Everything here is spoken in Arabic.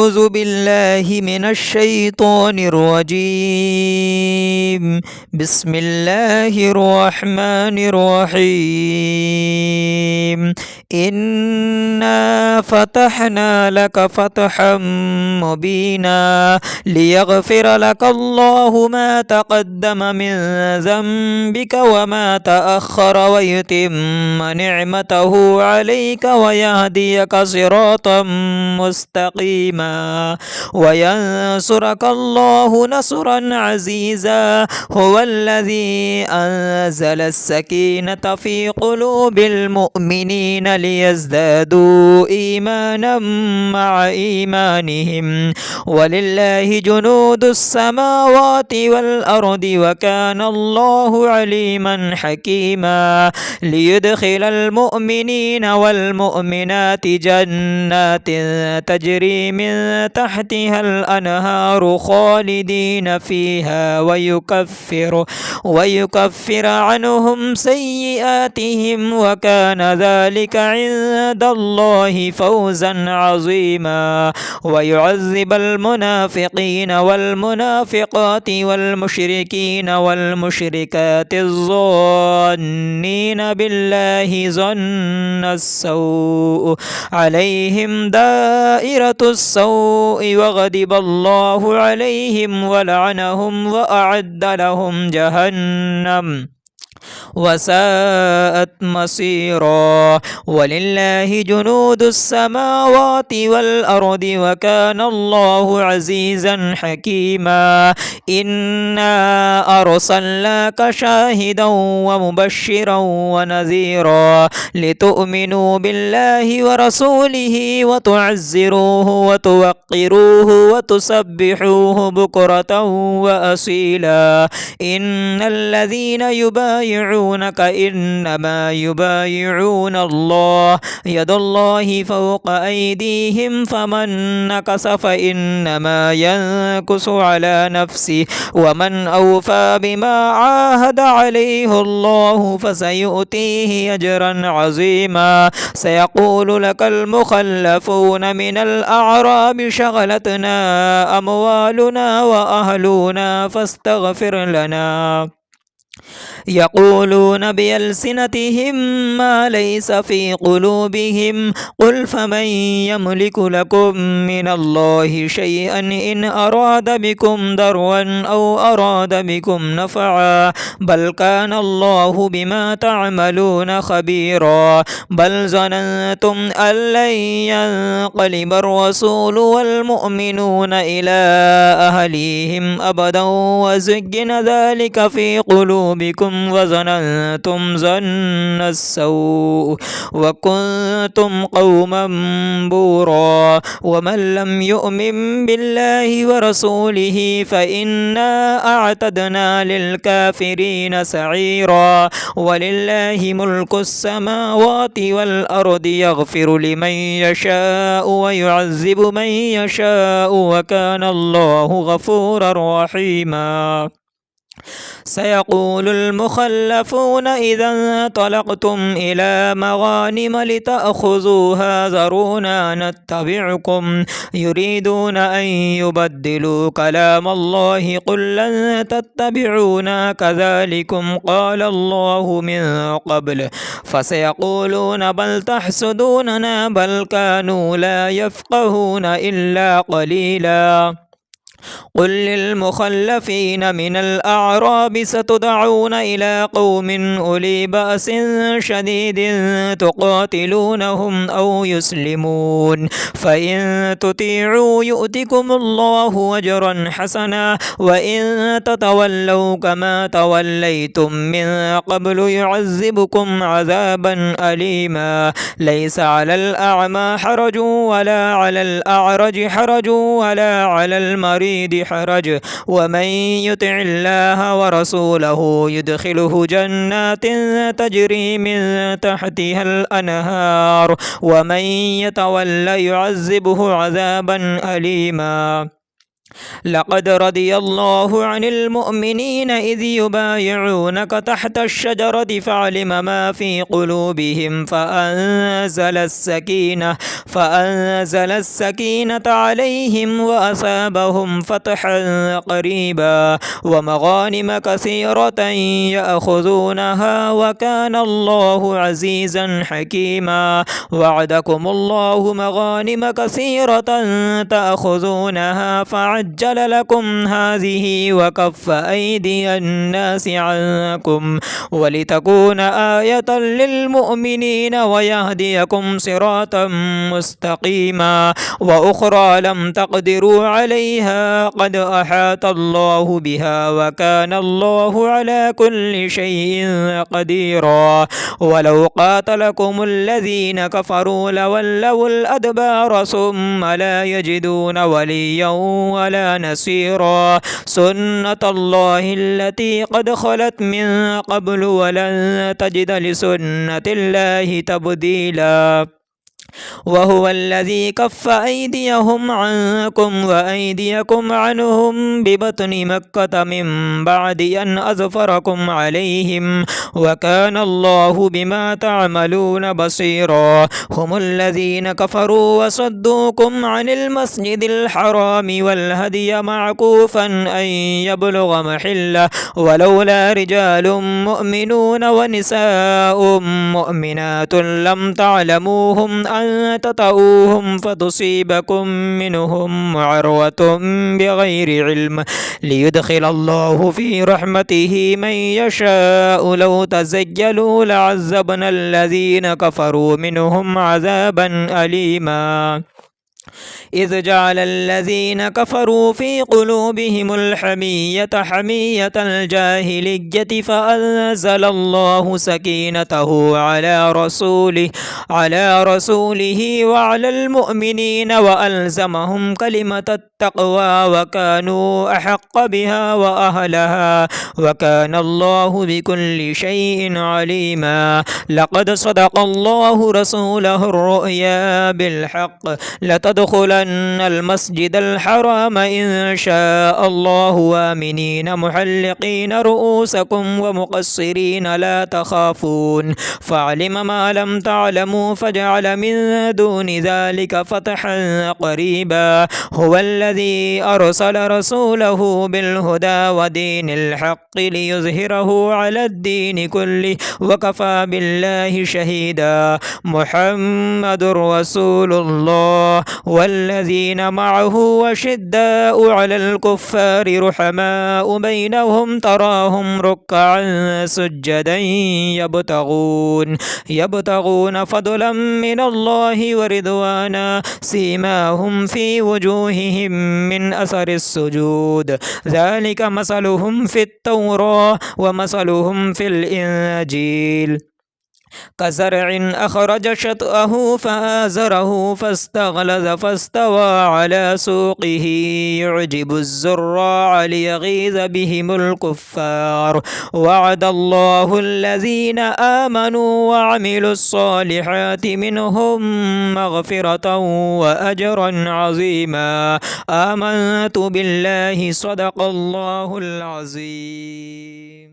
أعوذ بالله من الشيطان الرجيم. بسم الله الرحمن الرحيم. إنا فتحنا لك فتحا مبينا ليغفر لك الله ما تقدم من ذنبك وما تأخر ويتم نعمته عليك ويهديك صراطا مستقيما وينصرك الله نصرا عزيزا. هو الذي أنزل السكينة في قلوب المؤمنين ليزدادوا إيمانا مع إيمانهم ولله جنود السماوات والأرض وكان الله عليما حكيما. ليدخل المؤمنين والمؤمنات جنات تجري من تحتها الأنهار خالدين فيها ويكفر عنهم سيئاتهم وكان ذلك عند الله فوزا عظيما. ويعذب المنافقين والمنافقات والمشركين والمشركات الظانين بالله ظن السوء عليهم دائرة السوء وغضب الله عليهم ولعنهم وأعد لهم جهنم وساءت مصيرا. ولله جنود السماوات والأرض وكان الله عزيزا حكيما. إنا أرسلناك شاهدا ومبشرا ونذيرا لتؤمنوا بالله ورسوله وتعزروه وتوقروه وتسبحوه بكرة وأصيلا. إن الذين يبايعونك إنما يبايعون الله يد الله فوق أيديهم فمن نكث فإنما ينكث على نفسه ومن أوفى بما عاهد عليه الله فسيؤتيه أجرا عظيما. سيقول لك المخلفون من الأعراب شغلتنا أموالنا وأهلنا فاستغفر لنا. يقولون بألسنتهم ما ليس في قلوبهم قل فمن يملك لكم من الله شيئا إن أراد بكم ضرا أو أراد بكم نفعا بل كان الله بما تعملون خبيرا. بل ظننتم أن لن ينقلب الرسول والمؤمنون إلى أهليهم أبدا وزين ذلك في قلوبكم وظننتم ظن السوء وكنتم قوما بورا. ومن لم يؤمن بالله ورسوله فإنا أعتدنا للكافرين سعيرا. ولله ملك السماوات والأرض يغفر لمن يشاء ويعذب من يشاء وكان الله غفورا رحيما. سيقول المخلفون إذا انطلقتم إلى مغانم لتأخذوها ذرونا نتبعكم يريدون أن يبدلوا كلام الله قل لن تتبعونا كذلكم قال الله من قبل فسيقولون بل تحسدوننا بل كانوا لا يفقهون إلا قليلا. قل للمخلفين من الأعراب ستدعون إلى قوم أولي بأس شديد تقاتلونهم أو يسلمون فإن تطيعوا يؤتكم الله أجرا حسنا وإن تتولوا كما توليتم من قبل يعذبكم عذابا أليما. ليس على الأعمى حرج ولا على الأعرج حرج ولا على المريض حرج ومن يطع الله ورسوله يدخله جنات تجري من تحتها الأنهار ومن يتولى يعذبه عذابا أليما. لقد رضي الله عن المؤمنين إذ يبايعونك تحت الشجرة فعلم ما في قلوبهم فأنزل السكينة عليهم وأصابهم فتحا قريبا ومغانم كثيرة يأخذونها وكان الله عزيزا حكيما. وعدكم الله مغانم كثيرة تأخذونها فعجل لكم هذه وكف أيدي الناس عنكم ولتكون آية للمؤمنين ويهديكم صراطا مستقيما. وأخرى لم تقدروا عليها قد أحاط الله بها وكان الله على كل شيء قديرا. ولو قاتلكم الذين كفروا لولوا الأدبار ثم لا يجدون وليا ولا نصيرا. سنة الله التي قد خلت من قبل ولن تجد لسنة الله تبديلا. وهو الذي كف أيديهم عنكم وأيديكم عنهم ببطن مكة من بعد أن أظفركم عليهم وكان الله بما تعملون بصيرا. هم الذين كفروا وصدوكم عن المسجد الحرام والهدي معكوفا أن يبلغ محله ولولا رجال مؤمنون ونساء مؤمنات لم تعلموهم أن تطؤوهم فتصيبكم منهم معرة بغير علم ليدخل الله في رحمته من يشاء. لو تزيلوا لعذبنا الذين كفروا منهم عذابا أليما. إذ جعل الذين كفروا في قلوبهم الحمية حمية الجاهلية فأنزل الله سكينته على رسوله وعلى المؤمنين وألزمهم كلمة التقوى وكانوا أحق بها وأهلها وكان الله بكل شيء عليما. لقد صدق الله رسوله الرؤيا بالحق لتدخلن المسجد الحرام إن شاء الله آمنين محلقين رؤوسكم ومقصرين لا تخافون فعلم ما لم تعلموا فجعل من دون ذلك فتحا قريبا. هو الذي أرسل رسوله بالهدى ودين الحق ليظهره على الدين كله وكفى بالله شهيدا. محمد رسول الله والذين معه وشداء على الكفار رحماء بينهم تراهم ركعا سجدا يبتغون فضلا من الله ورضوانا سيماهم في وجوههم من أثر السجود ذلك مثلهم في التوراة ومثلهم في الإنجيل كزرع أخرج شطأه فآزره فاستغلظ فاستوى على سوقه يعجب الزراع ليغيظ بهم الكفار. وعد الله الذين آمنوا وعملوا الصالحات منهم مغفرة وأجرا عظيما. آمنت بالله صدق الله العظيم.